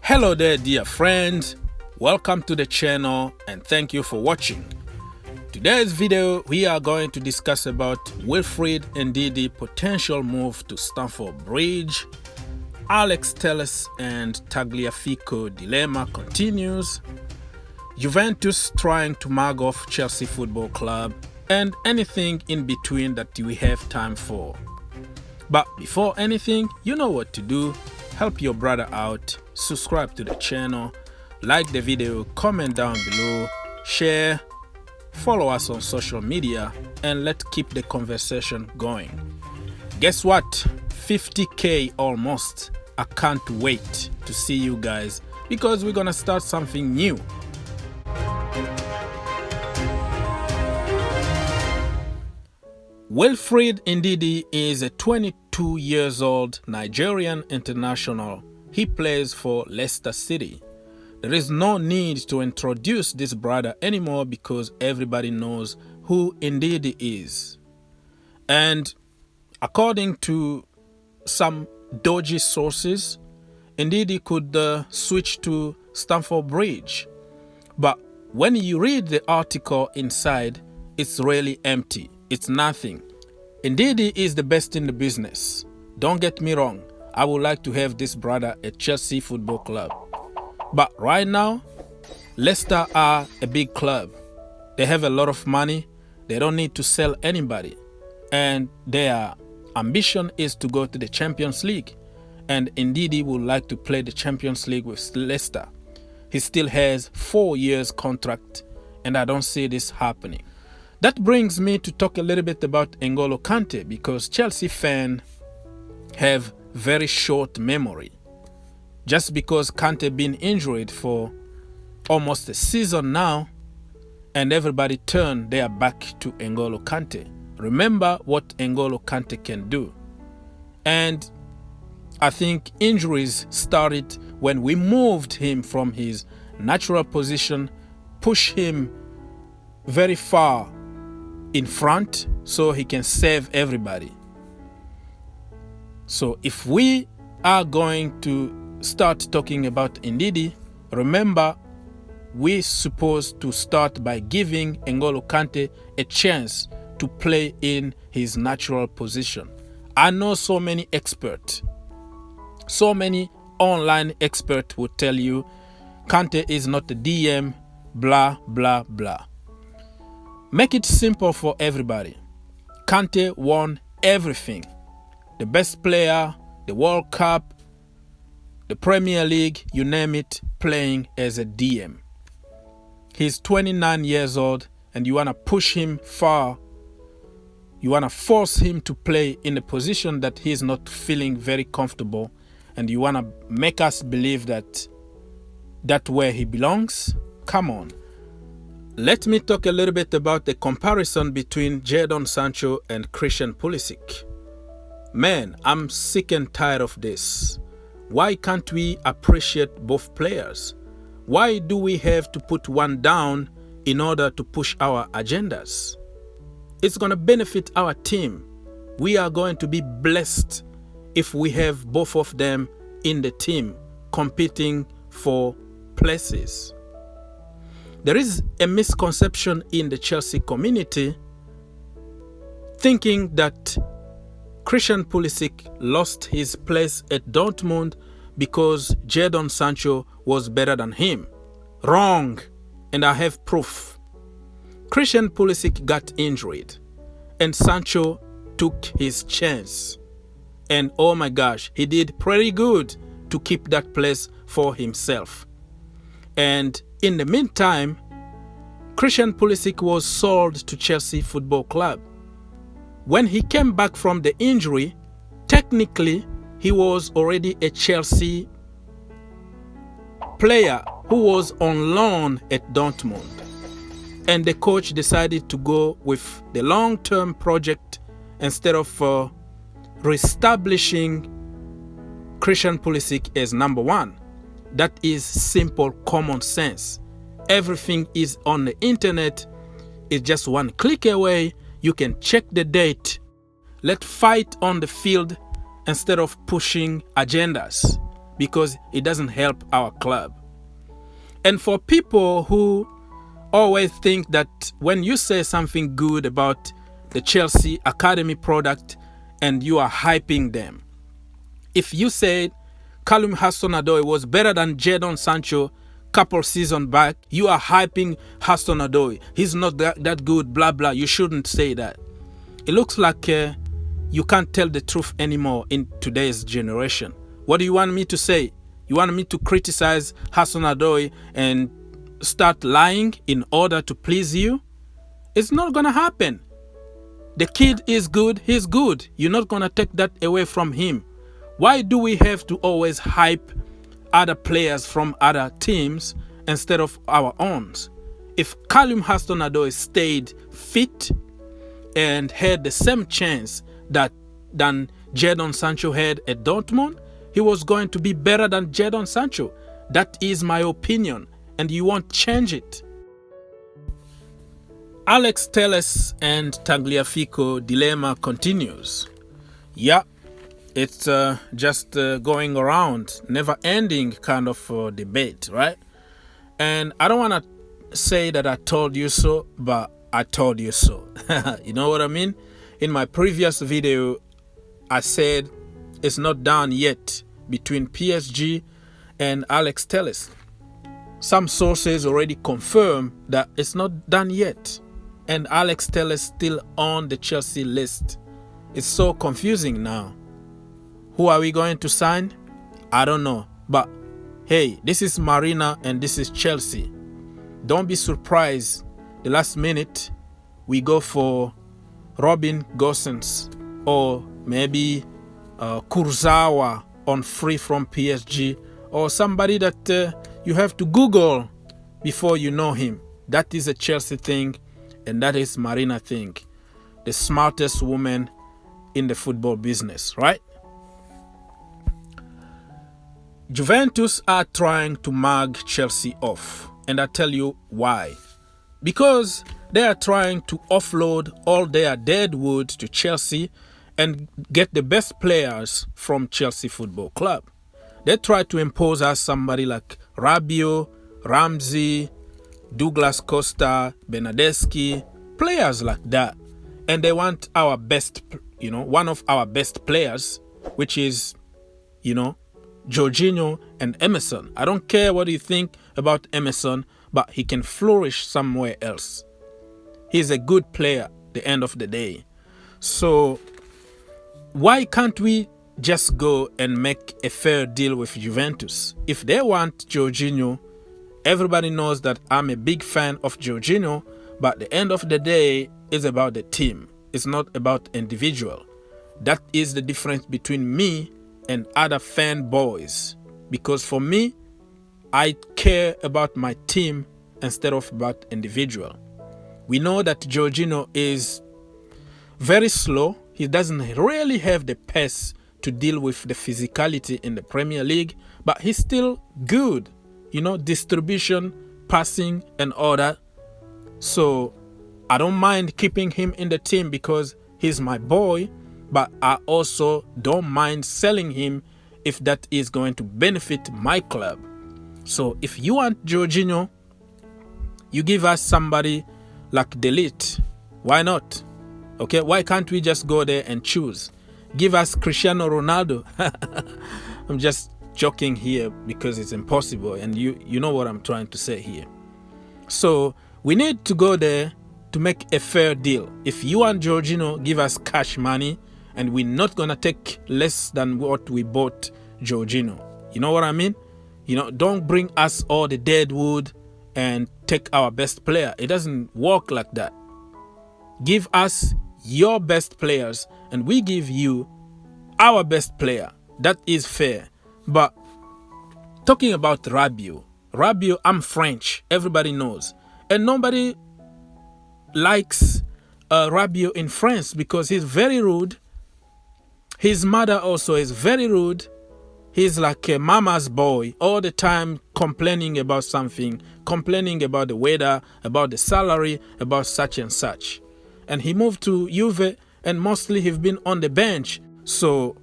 Hello there, dear friends. Welcome to the channel and thank you for watching. Today's video we are going to discuss about Wilfried Ndidi potential move to Stamford Bridge. Alex Telles and Tagliafico dilemma continues. Juventus trying to mug off Chelsea Football Club, and anything in between that we have time for. But before anything, you know what to do. Help your brother out, subscribe to the channel, like the video, comment down below, share, follow us on social media, and let's keep the conversation going. Guess what? 50k almost. I can't wait to see you guys because we're gonna start something new. Wilfried Ndidi is a 22 years old Nigerian international. He plays for Leicester City. There is no need to introduce this brother anymore because everybody knows who Ndidi is. And according to some dodgy sources, Ndidi could switch to Stamford Bridge. But when you read the article inside, it's really empty. It's nothing. Ndidi is the best in the business. Don't get me wrong. I would like to have this brother at Chelsea Football Club. But right now, Leicester are a big club. They have a lot of money. They don't need to sell anybody. And their ambition is to go to the Champions League. And Ndidi would like to play the Champions League with Leicester. He still has 4 years contract, and I don't see this happening. That brings me to talk a little bit about N'Golo Kante, because Chelsea fans have very short memory. Just because Kante been injured for almost a season now, and everybody turned their back to N'Golo Kante. Remember what N'Golo Kante can do. And I think injuries started when we moved him from his natural position, push him very far in front so he can save everybody. So if we are going to start talking about Ndidi, remember we're supposed to start by giving N'Golo Kante a chance to play in his natural position. I know so many experts, so many online experts will tell you Kante is not a DM, blah, blah, blah. Make it simple for everybody. Kante won everything. The best player, the World Cup, the Premier League, you name it, playing as a DM. He's 29 years old and you want to push him far. You want to force him to play in a position that he's not feeling very comfortable, and you want to make us believe that that's where he belongs? Come on. Let me talk a little bit about the comparison between Jadon Sancho and Christian Pulisic. Man, I'm sick and tired of this. Why can't we appreciate both players? Why do we have to put one down in order to push our agendas? It's going to benefit our team. We are going to be blessed if we have both of them in the team competing for places. There is a misconception in the Chelsea community thinking that Christian Pulisic lost his place at Dortmund because Jadon Sancho was better than him. Wrong, and I have proof. Christian Pulisic got injured and Sancho took his chance. And oh my gosh, he did pretty good to keep that place for himself. And in the meantime, Christian Pulisic was sold to Chelsea Football Club. When he came back from the injury, technically he was already a Chelsea player who was on loan at Dortmund. And the coach decided to go with the long-term project instead of reestablishing Christian Pulisic as number one. That is simple common sense. Everything is on the internet. It's just one click away. You can check the date. Let's fight on the field instead of pushing agendas. because it doesn't help our club. And for people who always think that when you say something good about the Chelsea Academy product and you are hyping them, if you said Callum Hudson-Odoi was better than Jadon Sancho couple seasons back, you are hyping Hudson-Odoi. He's not that good, blah, blah. You shouldn't say that. It looks like you can't tell the truth anymore in today's generation. What do you want me to say? You want me to criticize Hudson-Odoi and start lying in order to please you? It's not going to happen. The kid is good, he's good. You're not going to take that away from him. Why do we have to always hype other players from other teams instead of our own? If Callum Hudson-Odoi stayed fit and had the same chance than Jadon Sancho had at Dortmund, he was going to be better than Jadon Sancho. That is my opinion, and you won't change it. Alex Telles and Tagliafico dilemma continues. Yeah, it's just going around, never-ending kind of debate, right? And I don't want to say that I told you so, but I told you so. You know what I mean? In my previous video, I said it's not done yet between PSG and Alex Telles. Some sources already confirm that it's not done yet, and Alex Telles still on the Chelsea list. It's so confusing now. Who are we going to sign? I don't know. But hey, this is Marina and this is Chelsea. Don't be surprised the last minute we go for Robin Gosens or maybe Kurzawa on free from PSG, or somebody that you have to Google before you know him. That is a Chelsea thing, and that is Marina thing. The smartest woman in the football business, right? Juventus are trying to mug Chelsea off, and I tell you why. Because they are trying to offload all their dead wood to Chelsea and get the best players from Chelsea Football Club. They try to impose us somebody like Rabiot, Ramsey, Douglas Costa, Bernadeschi, players like that. And they want our best, one of our best players, which is, Jorginho and Emerson. I don't care what you think about Emerson, but he can flourish somewhere else. He's a good player at the end of the day. So why can't we just go and make a fair deal with Juventus? If they want Jorginho, everybody knows that I'm a big fan of Jorginho, but at the end of the day, it's about the team. It's not about individual. That is the difference between me and other fanboys. Because for me, I care about my team instead of about individual. We know that Jorginho is very slow. He doesn't really have the pace to deal with the physicality in the Premier League, but he's still good. Distribution, passing, and all that. So I don't mind keeping him in the team because he's my boy, but I also don't mind selling him if that is going to benefit my club. So if you want Jorginho, you give us somebody like De Ligt. Why not? Okay, why can't we just go there and choose? Give us Cristiano Ronaldo. I'm just joking here because it's impossible, and you know what I'm trying to say here. So we need to go there to make a fair deal. If you want Jorginho, give us cash money, and we're not going to take less than what we bought Jorginho. You know what I mean? Don't bring us all the dead wood and take our best player. It doesn't work like that. Give us your best players and we give you our best player. That is fair. But talking about Rabiot, I'm French. Everybody knows. And nobody likes Rabiot in France because he's very rude. His mother also is very rude. He's like a mama's boy, all the time complaining about something, complaining about the weather, about the salary, about such and such. And he moved to Juve and mostly he's been on the bench. So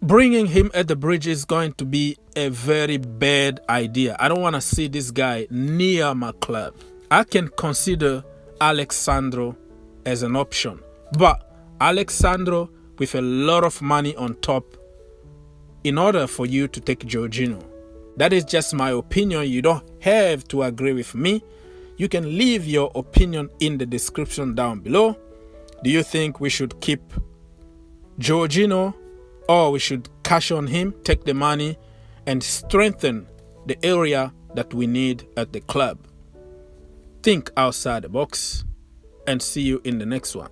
bringing him at the bridge is going to be a very bad idea. I don't want to see this guy near my club. I can consider Alexandro as an option, but Alexandro with a lot of money on top in order for you to take Jorginho. That is just my opinion. You don't have to agree with me. You can leave your opinion in the description down below. Do you think we should keep Jorginho, or we should cash on him, take the money, and strengthen the area that we need at the club? Think outside the box, and see you in the next one.